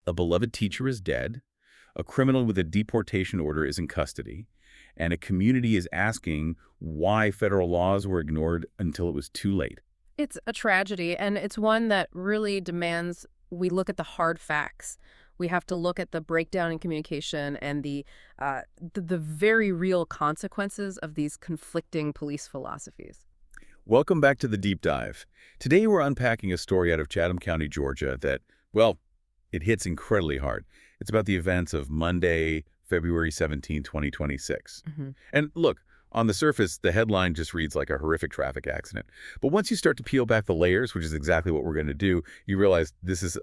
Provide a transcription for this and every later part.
A beloved teacher is dead, a criminal with a deportation order is in custody, and a community is asking why federal laws were ignored until it was too late. It's a tragedy, and it's one that really demands we look at the hard facts. We have to look at the breakdown in communication and the very real consequences of these conflicting police philosophies. Welcome back to the Deep Dive. Today we're unpacking a story out of Chatham County, Georgia that, well, it hits incredibly hard. It's about the events of Monday, February 17, 2026. And look, on the surface, the headline just reads like a horrific traffic accident. But once you start to peel back the layers, which is exactly what we're going to do, you realize this is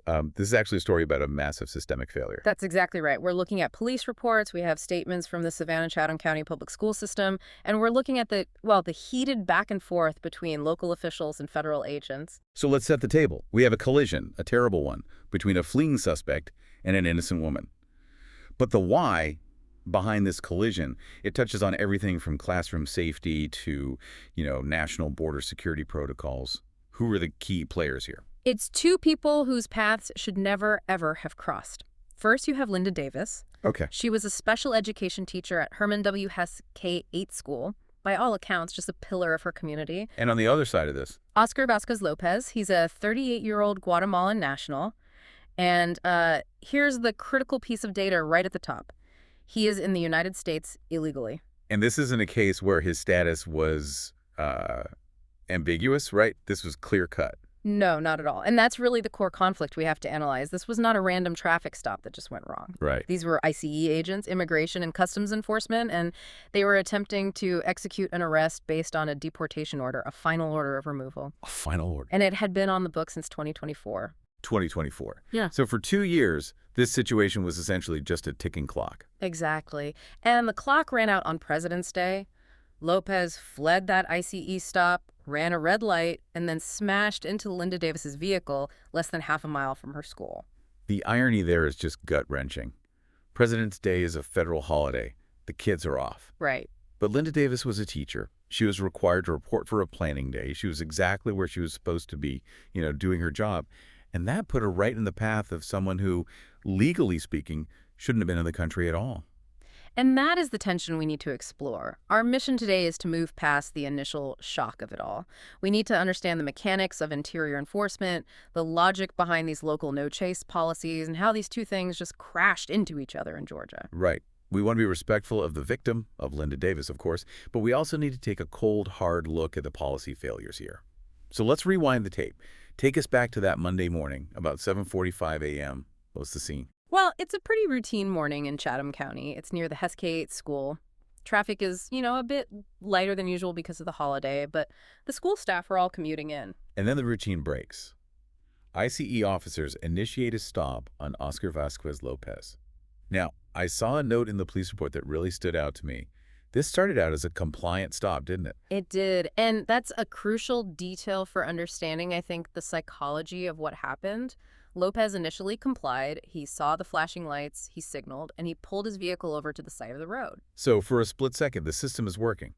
actually a story about a massive systemic failure. That's exactly right. We're looking at police reports. We have statements from the Savannah-Chatham County Public School System. And we're looking at the heated back and forth between local officials and federal agents. So let's set the table. We have a collision, a terrible one, between a fleeing suspect and an innocent woman. But the why behind this collision, it touches on everything from classroom safety to, national border security protocols. Who are the key players here? It's two people whose paths should never, ever have crossed. First, you have Linda Davis. Okay. She was a special education teacher at Herman W. Hesse K-8 School. By all accounts, just a pillar of her community. And on the other side of this? Oscar Lopez. He's a 38-year-old Guatemalan national. And here's the critical piece of data right at the top. He is in the United States illegally. And this isn't a case where his status was ambiguous, right? This was clear-cut. No, not at all. And that's really the core conflict we have to analyze. This was not a random traffic stop that just went wrong. Right. These were ICE agents, Immigration and Customs Enforcement, and they were attempting to execute an arrest based on a deportation order, a final order of removal. A final order. And it had been on the book since 2024. 2024. Yeah. So for 2 years, this situation was essentially just a ticking clock. Exactly. And the clock ran out on President's Day. Lopez fled that ICE stop, ran a red light, and then smashed into Linda Davis's vehicle less than half a mile from her school. The irony there is just gut-wrenching. President's Day is a federal holiday. The kids are off. Right. But Linda Davis was a teacher. She was required to report for a planning day. She was exactly where she was supposed to be, doing her job. And that put her right in the path of someone who, legally speaking, shouldn't have been in the country at all. And that is the tension we need to explore. Our mission today is to move past the initial shock of it all. We need to understand the mechanics of interior enforcement, the logic behind these local no-chase policies, and how these two things just crashed into each other in Georgia. Right. We want to be respectful of the victim, of Linda Davis, of course, but we also need to take a cold, hard look at the policy failures here. So let's rewind the tape. Take us back to that Monday morning, about 7:45 a.m. What's the scene? Well, it's a pretty routine morning in Chatham County. It's near the Hesse K-8 School. Traffic is, a bit lighter than usual because of the holiday, but the school staff are all commuting in. And then the routine breaks. ICE officers initiate a stop on Oscar Lopez. Now, I saw a note in the police report that really stood out to me. This started out as a compliant stop, didn't it? It did, and that's a crucial detail for understanding, I think, the psychology of what happened. Lopez initially complied, he saw the flashing lights, he signaled, and he pulled his vehicle over to the side of the road. So for a split second, the system is working.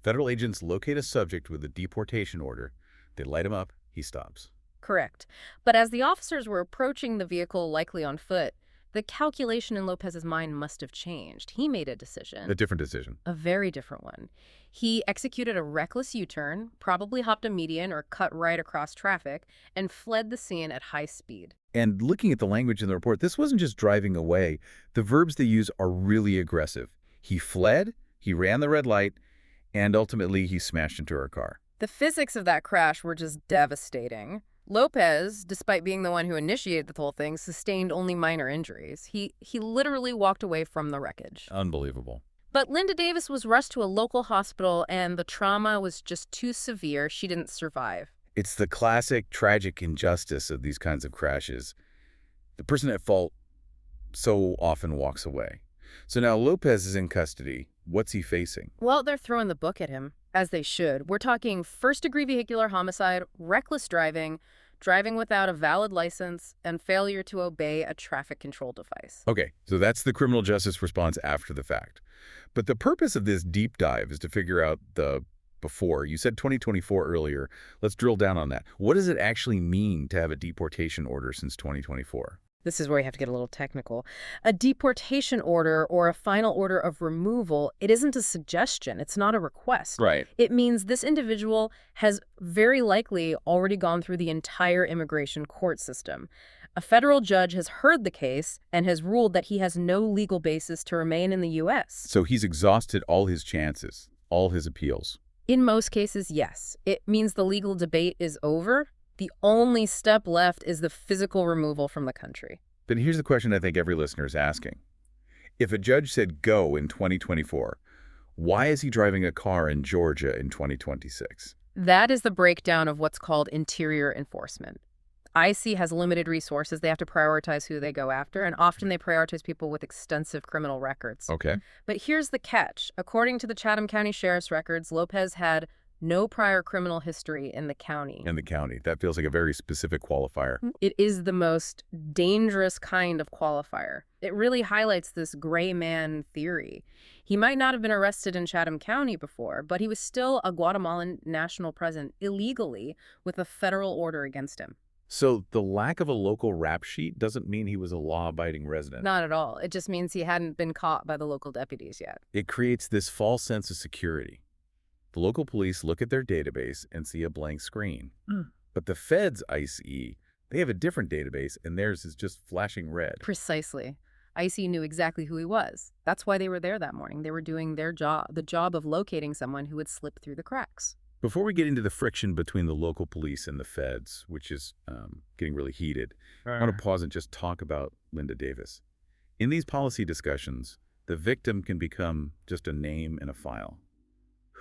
Federal agents locate a subject with a deportation order. They light him up, he stops. Correct. But as the officers were approaching the vehicle, likely on foot, the calculation in Lopez's mind must have changed. He made a decision. A different decision. A very different one. He executed a reckless U-turn, probably hopped a median or cut right across traffic, and fled the scene at high speed. And looking at the language in the report, this wasn't just driving away. The verbs they use are really aggressive. He fled, he ran the red light, and ultimately he smashed into her car. The physics of that crash were just devastating. Lopez, despite being the one who initiated the whole thing, sustained only minor injuries. He literally walked away from the wreckage. Unbelievable. But Linda Davis was rushed to a local hospital, and the trauma was just too severe. She didn't survive. It's the classic tragic injustice of these kinds of crashes. The person at fault so often walks away. So now Lopez is in custody. What's he facing? Well, they're throwing the book at him, as they should. We're talking first-degree vehicular homicide, reckless driving, driving without a valid license, and failure to obey a traffic control device. Okay, so that's the criminal justice response after the fact. But the purpose of this deep dive is to figure out the before. You said 2024 earlier. Let's drill down on that. What does it actually mean to have a deportation order since 2024? This is where you have to get a little technical. A deportation order or a final order of removal, it isn't a suggestion. It's not a request. Right. It means this individual has very likely already gone through the entire immigration court system. A federal judge has heard the case and has ruled that he has no legal basis to remain in the U.S. So he's exhausted all his chances, all his appeals. In most cases, yes. It means the legal debate is over. The only step left is the physical removal from the country. But here's the question I think every listener is asking. If a judge said go in 2024, why is he driving a car in Georgia in 2026? That is the breakdown of what's called interior enforcement. IC has limited resources. They have to prioritize who they go after, and often they prioritize people with extensive criminal records. Okay. But here's the catch. According to the Chatham County Sheriff's records, Lopez had no prior criminal history in the county. In the county. That feels like a very specific qualifier. It is the most dangerous kind of qualifier. It really highlights this gray man theory. He might not have been arrested in Chatham County before, but he was still a Guatemalan national present illegally with a federal order against him. So the lack of a local rap sheet doesn't mean he was a law-abiding resident. Not at all. It just means he hadn't been caught by the local deputies yet. It creates this false sense of security. The local police look at their database and see a blank screen. But the feds, ICE, they have a different database, and theirs is just flashing red. Precisely. IC knew exactly who he was. That's why they were there that morning. They were doing their job, the job of locating someone who would slip through the cracks. Before we get into the friction between the local police and the feds, which is getting really heated, I want to pause and just talk about Linda Davis. In these policy discussions, the victim can become just a name in a file.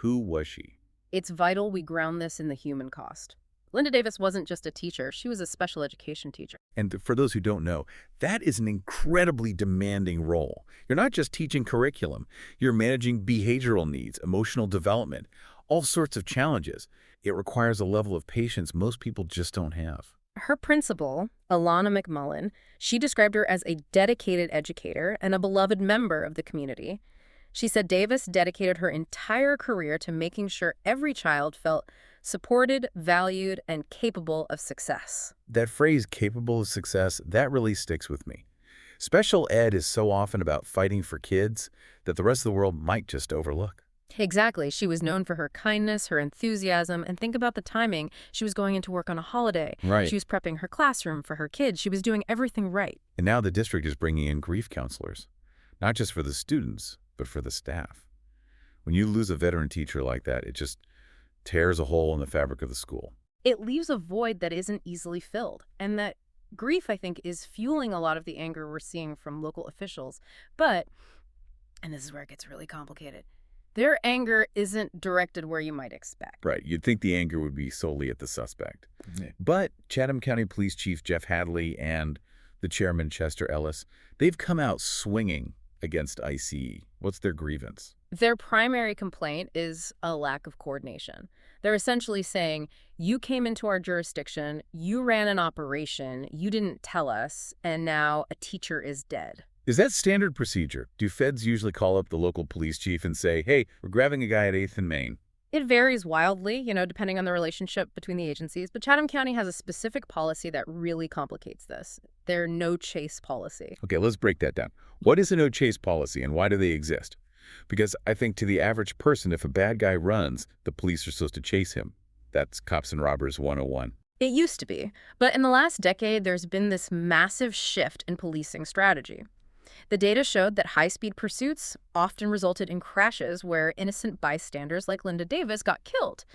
Who was she? It's vital we ground this in the human cost. Linda Davis wasn't just a teacher. She was a special education teacher. And for those who don't know, that is an incredibly demanding role. You're not just teaching curriculum. You're managing behavioral needs, emotional development, all sorts of challenges. It requires a level of patience most people just don't have. Her principal, Alana McMullen, she described her as a dedicated educator and a beloved member of the community. She said Davis dedicated her entire career to making sure every child felt supported, valued, and capable of success. That phrase, capable of success, that really sticks with me. Special ed is so often about fighting for kids that the rest of the world might just overlook. Exactly. She was known for her kindness, her enthusiasm, and think about the timing. She was going into work on a holiday. Right. She was prepping her classroom for her kids. She was doing everything right. And now the district is bringing in grief counselors, not just for the students, but for the staff. When you lose a veteran teacher like that, it just tears a hole in the fabric of the school. It leaves a void that isn't easily filled. And that grief, I think, is fueling a lot of the anger we're seeing from local officials. But, and this is where it gets really complicated, their anger isn't directed where you might expect. Right. You'd think the anger would be solely at the suspect. But Chatham County Police Chief Jeff Hadley and the Chairman Chester Ellis, they've come out swinging against ICE. What's their grievance? Their primary complaint is a lack of coordination. They're essentially saying, you came into our jurisdiction, you ran an operation, you didn't tell us, and now a teacher is dead. Is that standard procedure? Do feds usually call up the local police chief and say, hey, we're grabbing a guy at 8th and Main? It varies wildly, depending on the relationship between the agencies, but Chatham County has a specific policy that really complicates this. Their no-chase policy. Okay, let's break that down. What is a no-chase policy and why do they exist? Because I think to the average person, if a bad guy runs, the police are supposed to chase him. That's Cops and Robbers 101. It used to be, but in the last decade, there's been this massive shift in policing strategy. The data showed that high-speed pursuits often resulted in crashes where innocent bystanders like Linda Davis got killed.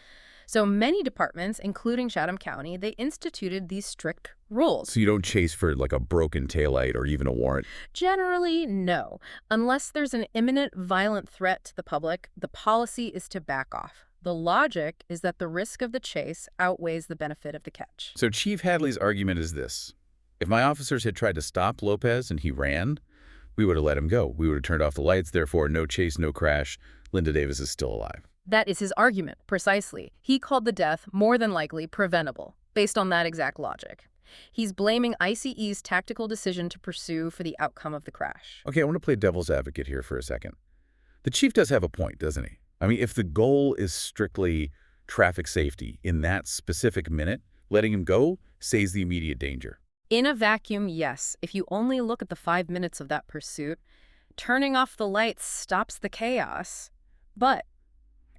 So many departments, including Chatham County, they instituted these strict rules. So you don't chase for like a broken taillight or even a warrant? Generally, no. Unless there's an imminent violent threat to the public, the policy is to back off. The logic is that the risk of the chase outweighs the benefit of the catch. So Chief Hadley's argument is this. If my officers had tried to stop Lopez and he ran, we would have let him go. We would have turned off the lights, therefore no chase, no crash. Linda Davis is still alive. That is his argument, precisely. He called the death more than likely preventable, based on that exact logic. He's blaming ICE's tactical decision to pursue for the outcome of the crash. Okay, I want to play devil's advocate here for a second. The chief does have a point, doesn't he? I mean, if the goal is strictly traffic safety in that specific minute, letting him go saves the immediate danger. In a vacuum, yes. If you only look at the 5 minutes of that pursuit, turning off the lights stops the chaos. But,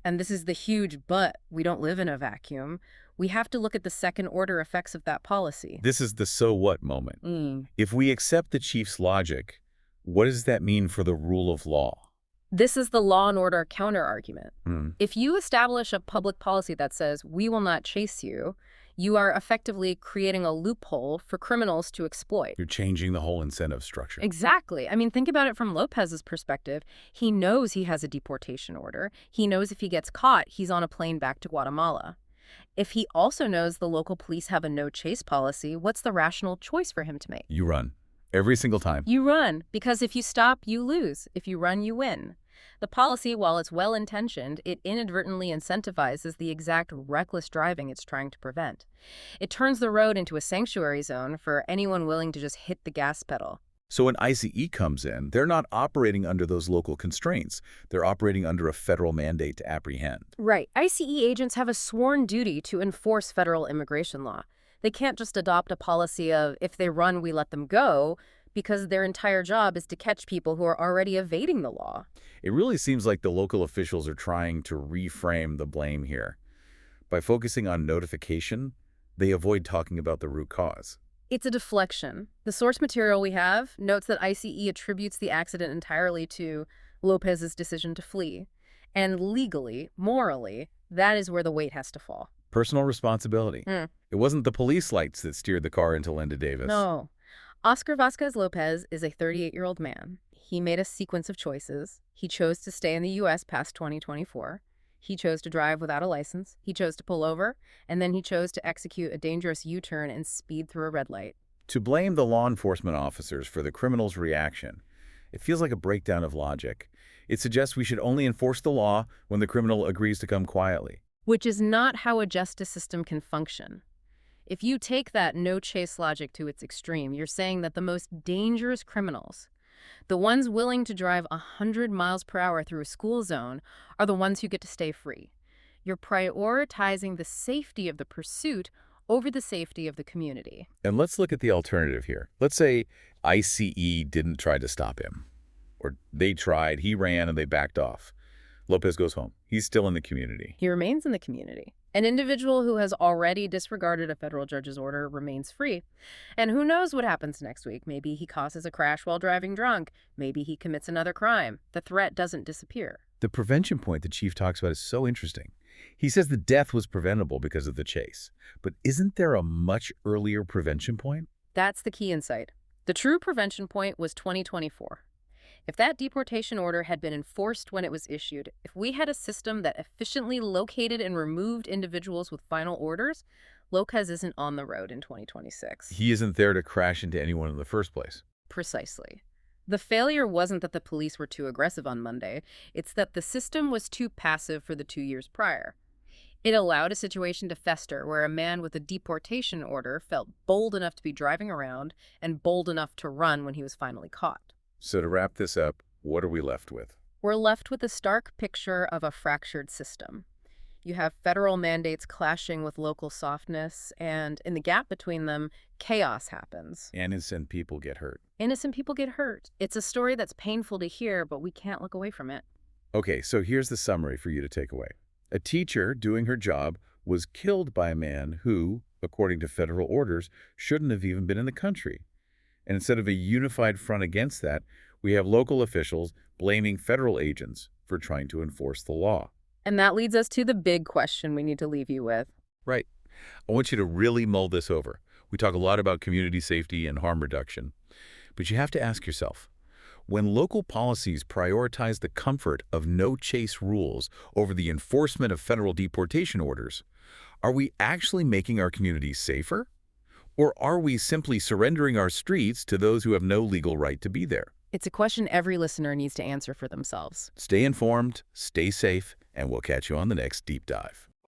and this is the huge but, we don't live in a vacuum. We have to look at the second-order effects of that policy. This is the so what moment. If we accept the chief's logic, what does that mean for the rule of law? This is the law and order counter-argument. Hmm. If you establish a public policy that says, we will not chase you, you are effectively creating a loophole for criminals to exploit. You're changing the whole incentive structure. Exactly. I mean, think about it from Lopez's perspective. He knows he has a deportation order. He knows if he gets caught, he's on a plane back to Guatemala. If he also knows the local police have a no-chase policy, what's the rational choice for him to make? You run. Every single time. You run, because if you stop, you lose. If you run, you win. The policy, while it's well-intentioned, it inadvertently incentivizes the exact reckless driving it's trying to prevent. It turns the road into a sanctuary zone for anyone willing to just hit the gas pedal. So when ICE comes in, they're not operating under those local constraints. They're operating under a federal mandate to apprehend. Right. ICE agents have a sworn duty to enforce federal immigration law. They can't just adopt a policy of, if they run, we let them go, because their entire job is to catch people who are already evading the law. It really seems like the local officials are trying to reframe the blame here. By focusing on notification, they avoid talking about the root cause. It's a deflection. The source material we have notes that ICE attributes the accident entirely to Lopez's decision to flee. And legally, morally, that is where the weight has to fall. Personal responsibility. It wasn't the police lights that steered the car into Linda Davis. No. Oscar Vasquez Lopez is a 38-year-old man. He made a sequence of choices. He chose to stay in the U.S. past 2024. He chose to drive without a license. He chose to pull over. And then he chose to execute a dangerous U-turn and speed through a red light. To blame the law enforcement officers for the criminal's reaction, it feels like a breakdown of logic. It suggests we should only enforce the law when the criminal agrees to come quietly. Which is not how a justice system can function. If you take that no-chase logic to its extreme, you're saying that the most dangerous criminals, the ones willing to drive 100 miles per hour through a school zone, are the ones who get to stay free. You're prioritizing the safety of the pursuit over the safety of the community. And let's look at the alternative here. Let's say ICE didn't try to stop him. Or they tried, he ran, and they backed off. Lopez goes home. He's still in the community. He remains in the community. An individual who has already disregarded a federal judge's order remains free. And who knows what happens next week? Maybe he causes a crash while driving drunk. Maybe he commits another crime. The threat doesn't disappear. The prevention point the chief talks about is so interesting. He says the death was preventable because of the chase. But isn't there a much earlier prevention point? That's the key insight. The true prevention point was 2024. If that deportation order had been enforced when it was issued, if we had a system that efficiently located and removed individuals with final orders, Lopez isn't on the road in 2026. He isn't there to crash into anyone in the first place. Precisely. The failure wasn't that the police were too aggressive on Monday. It's that the system was too passive for the 2 years prior. It allowed a situation to fester where a man with a deportation order felt bold enough to be driving around and bold enough to run when he was finally caught. So to wrap this up, what are we left with? We're left with a stark picture of a fractured system. You have federal mandates clashing with local softness, and in the gap between them, chaos happens. Innocent people get hurt. Innocent people get hurt. It's a story that's painful to hear, but we can't look away from it. Okay, so here's the summary for you to take away. A teacher doing her job was killed by a man who, according to federal orders, shouldn't have even been in the country. And instead of a unified front against that, we have local officials blaming federal agents for trying to enforce the law. And that leads us to the big question we need to leave you with. Right. I want you to really mull this over. We talk a lot about community safety and harm reduction, but you have to ask yourself, when local policies prioritize the comfort of no-chase rules over the enforcement of federal deportation orders, are we actually making our communities safer? Or are we simply surrendering our streets to those who have no legal right to be there? It's a question every listener needs to answer for themselves. Stay informed, stay safe, and we'll catch you on the next Deep Dive.